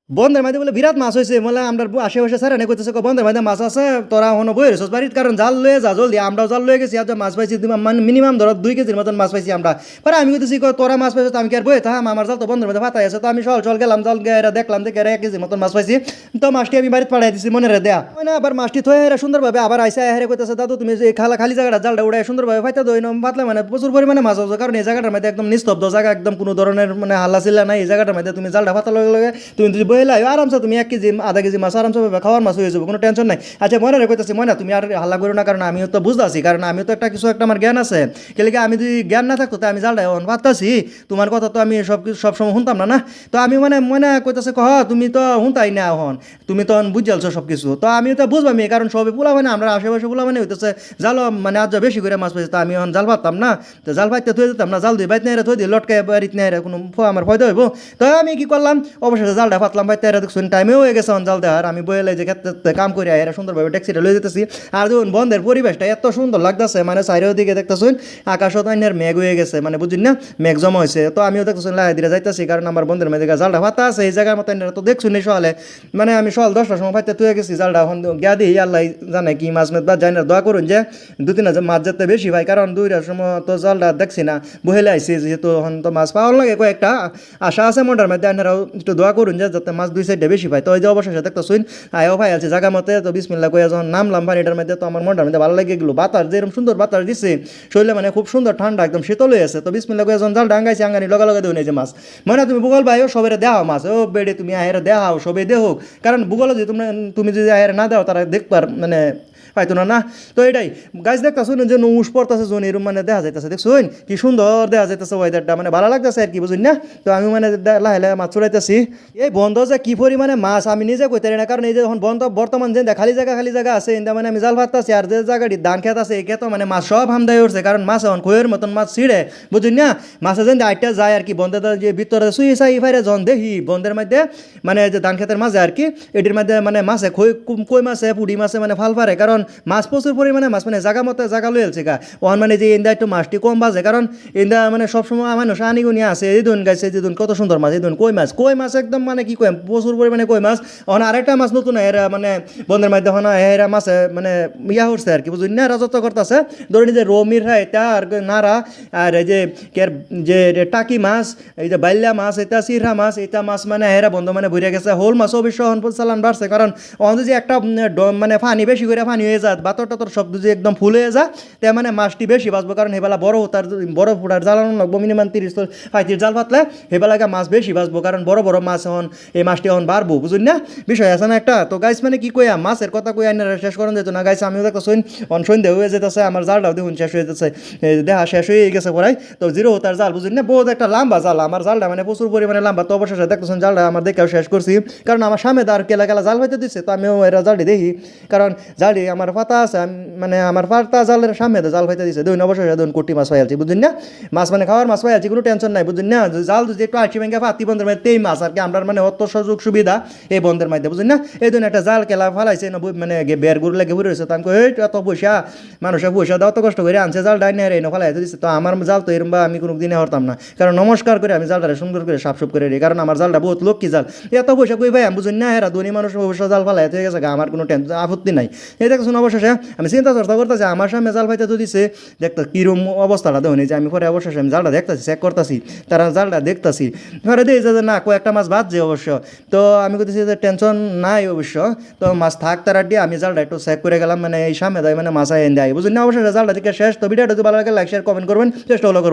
বন্ধের মাঝে বলে বিরাট মাছ হয়েছে বলে আমরা আশেপাশে স্যার এনে করতেছে বন্ধের মাঝে মাছ আছে তোরা হনো বই রয়েছিস বাড়ির কারণ জাল লয়ে যা জলদি আমরাও জাল লয়ে গেছি আজ মাছ পাইছি মানে মিনিমাম ধরো 2 কেজির মতন মাছ পাইছি আমরা পরে আমি কইতেছি তোরা মাছ পাইছো তো আমি কি আর বই থাম আমার জাল তো বন্ধের মধ্যে ফাটাই আছে তো আমি চল গেলাম জাল গেরা দেখলাম দেখে 1 কেজির মতন মাছ পাইছি তো মাছটি আমি বাড়িতে পাঠাই দিছি মনে রে দেয়া না আবার মাছটি থয়ে হেরে সুন্দরভাবে আবার আইসা হেরে কইতেছে দাদু তুমি যে খালি জায়গাটা জালটা উড়াই সুন্দরভাবে ফাইতে দই ফাটলে মানে প্রচুর পরিমাণে মাছ হচ্ছে কারণ এই জায়গাটার মধ্যে একদম নিস্তব্ধ জায়গা একদম কোনো ধরনের মানে হাল্লা চিল্লা নাই এই জায়গাটার মধ্যে তুমি জালটা ফাটার লগে লগে তুমি যদি বইলাই আরামসে তুমি 1 কেজি আধা কেজি মাছ আরামসে খাওয়ার মাছ হয়ে যাবে কোনো টেনশন নাই আচ্ছা মনে রেখেছি মনে তুমি আর হাল্লা করো না কারণ আমিও তো বুঝতেছি কারণ আমিও তো একটা কিছু একটা আমার জ্ঞান আছে কেলিকে আমি যদি জ্ঞান না থাকতো তো আমি জালটা এখন পারতাছি তোমার কথা তো আমি সবসময় শুনতাম না তো আমি মানে মনে কইতাছে কহ তুমি তো শুনতাই না এখন তুমি তো বুঝালছো সব কিছু তো আমি তো বুঝবামি কারণ সবে পোলা মানে আমরা আশেপাশে পোলা মানে হইতেছে জাল মানে আজ বেশি করে মাছ পাইছে তো আমি এখন জাল পারতাম না তো জাল পাইতে থয়ে দিতাম না জাল দিয়ে বাইতে নেড়ে থই দিয়ে লটকায় বাড়িতে নেড়ে কোনো আমার ফয়দা হইব তো আমি কি করলাম অবশেষে জালটা পাতলাম বাইতে দেখছেন টাইমেও হয়ে গেছে জাল দেওয়ার আমি বইলে যে ক্ষেত্রে কাম করে এরা সুন্দরভাবে ট্যাক্সিটা লয়ে যেতেছি আর দেখুন বন্ধের পরিবেশটা এত সুন্দর লাগতেছে মানে চারিও দিকে দেখতেছুন আকাশও তাইনের মেঘ হয়ে গেছে মানে বুঝুন না মেঘ জমা হয়েছে তো আমিও দেখতেছুন লাহে ধীরে যাইতেছি কারণ আমার বন্ধের মেয়েদের জালটা ফাতা আছে এই জায়গার মতো তো দেখছুন এই সকালে মানে আমি সকাল 10টার সময় ফাইতে তুই গেছি জালটা এখন গিয়া দিই আল্লাহ জানে কি মাছ বা যাই না দোয়া করুন যে 2-3 মাছ যেতে বেশি ভাই কারণ 2টার সময় তো জালটা দেখছি না বহেলে আইসি যেহেতু এখন তো মাছ পাওয়ার লাগে কয়েকটা আশা আছে মনটার মধ্যে আপনারাও একটু দোয়া করুন যে যাতে মাছ 2 সাইডে বেশি পাই তো ওই যে অবশেষে দেখতেছুন আয়ও ভাই আছে জায়গা মতে তো বিসমিল্লাহ কইয়া যখন নামলাম পানিটার মধ্যে তো আমার মনটার মধ্যে ভালো লাগে গেলো বাতাস যেরকম সুন্দর বাতাস দিচ্ছে শরীরে মানে খুব সুন্দর ঠান্ডা একদম শীতল হয়ে আছে তো বিসমিল্লাহ কইয়া যখন জাল ডাঙ্গাইছি আঙ্গানি লগে দেও নেই যে মাছ মানে তুমি ভূগোল ভাই সবাই দেখাও মাছ ও বেড়ে তুমি আহের দেখাও সবাই দেহ কারণ ভূগোল যদি তুমি যদি আহের না দাও তারা দেখবার মানে পাইতো না তো এটাই গাছ দেখতেছুন যে নৌস পড়তেছে জোন এরকম মানে দেখা যাইতেছে দেখছুন কি সুন্দর দেখা যাইতেছে ওয়েদারটা মানে ভালো লাগতেছে আর কি বুঝুন না তো আমি মানে লাহে লাহে মাছ চড়াইতেছি এই বন্ধ যে কি পরিমাণে মাছ আমি নিজে কইতে না কারণ এই যে এখন বন্ধ বর্তমান যে খালি জায়গা আছে এটা মানে আমি জাল ফাটতেছি আর যে জায়গাটি ধান খেত আছে এই খেত মানে মাছ সব হামদাই উঠছে কারণ মাছ এখন খয়ের মতন মাছ ছিঁড়ে বুঝুন না মাছে যেন আটটা যায় আর কি বন্ধের যে ভিতরে সুই সাই ফাইরে জন দেখি বন্ধের মধ্যে মানে যে ধান খেতের মাঝে আর কি এটির মধ্যে মানে মাছে কই মাছে পুডি মাছে মানে ফাল পারে কারণ মাছ প্রচুর পরিমাণে মাছ মানে জায়গা মতো জায়গা লয়ে এলছে গা ওখান মানে যে ইন্দা একটু মাছটি কম বাজে কারণ ইন্দা মানে সবসময় মানুষ আনিগুনি আছে এই ধরুন গাইছে যে ধরুন কত সুন্দর মাছ এই ধরুন কই মাছ একদম মানে কি কই প্রচুর পরিমাণে কই মাছ ওখানে আরেকটা মাছ নতুন এরা মানে বন্ধের মধ্যে ওখানে এরা মাছে মানে ইয়া উঠছে আর কি বুঝুন না রাজত্ব করতেছে ধরুন যে রমির এটা আর নারা আর এই যে টাকি মাছ এই যে বাইল্লা মাছ এটা সিরহা মাছ এটা মাছ মানে এরা বন্ধ মানে ভরে গেছে হোল মাছ অবশ্য চালান বাড়ছে কারণ ওখানে যে একটা মানে পানি বেশি করে পানি হয়ে যায় বাতর টাতর সব যদি একদম ফুল হয়ে যায় তাই মানে মাছটি বেশি বাঁচবো কারণ হেবেলা বড় ফুটার জ্বালানো লাগবো মিনিমাম 30-35 জাল ফাতলে হেবেলাকে মাছ বেশি বাঁচবো কারণ বড় মাছ এখন এই মাছটি এখন বাড়বো বুঝুন না বিষয় আছে না একটা তো গাইস মানে কি কইয়া মাছের কথা কই আইনারা শেষ করেন যেত না গাইস আমিও দেখো সন্ধ্যে হয়ে যেতেছে আমার জালটাও দেখুন শেষ হয়ে যাচ্ছে দেখা শেষ হয়ে গেছে পড়াই তো জিরো তার জাল বুঝুন না বহুত একটা লম্বা জাল আমার জালটা মানে প্রচুর পরিমাণে লম্বা তো অবশেষে দেখতেছেন জালটা আমার দেখেও শেষ করছি কারণ আমার সামনে আর কেলা জাল হইতে দিচ্ছে তো আমিও এরা জালটি দেখি কারণ জালটি আমার পাতা আছে মানে আমার পাতা জালের সামনে জাল হইতে দিচ্ছে দুই অবশেষে দুন কোটি মাছ পাইয়ালছি বুঝুন না মাছ মানে খাওয়ার মাছ পাইয়ালছি কোনো টেনশন নাই বুঝুন না জাল যদি একটু আশি ভেঙে পাতি বন্ধের মধ্যে তেই মাছ আর কি আমরা মানে অত সুযোগ সুবিধা এই বন্ধের মধ্যে বুঝুন না এই দিন একটা জাল কেলা ফালাইছে মানে বের গুড় লেগে ঘুরে রয়েছে তো আমি এত পয়সা মানুষের পয়সা দেওয়া অত কষ্ট করে আনছে জাল ডাই নেই এনে ফালাইতে দিচ্ছে তো আমার জাল তো এরম বা আমি কোনো দিনে হরতাম না কারণ নমস্কার করে আমি জালটা সুন্দর করে সাফসুপ করে দিই কারণ আমার জালটা বহুত লক্ষ্মী জাল এত পয়সা কই ভাই আমি বুঝুন না এরা ধনী মানুষ অবশ্য জাল ফালাইতে হয়ে গেছে আমার কোনো টেনশন আপত্তি নাই এই দেখুন অবশেষে আমি চিন্তা চর্চা করতেছি আমার সামনে জাল ফাইতে তো দিছে দেখতে কিরম অবস্থাটা দেখুন যে আমি পরে অবশেষে আমি জালটা দেখতেছি চেক করতেছি তারা জালটা দেখতেছি পরে দিয়ে যে না কয়েকটা মাছ বাদছে অবশ্য তো আমি করতেছি যে টেনশন নাই অবশ্য তো মাছ থাক তারা দিয়ে আমি জালটা একটু চেক করে গেলাম মানে এই সামনে দেয় মানে মাছ আইন দেয় বুঝুন না অবশ্যই জালটা দিকে শেষ তো ভিডিওটা যদি ভালো লাগে লাইক শেয়ার কমেন্ট করবেন চেষ্টা হলো করবেন।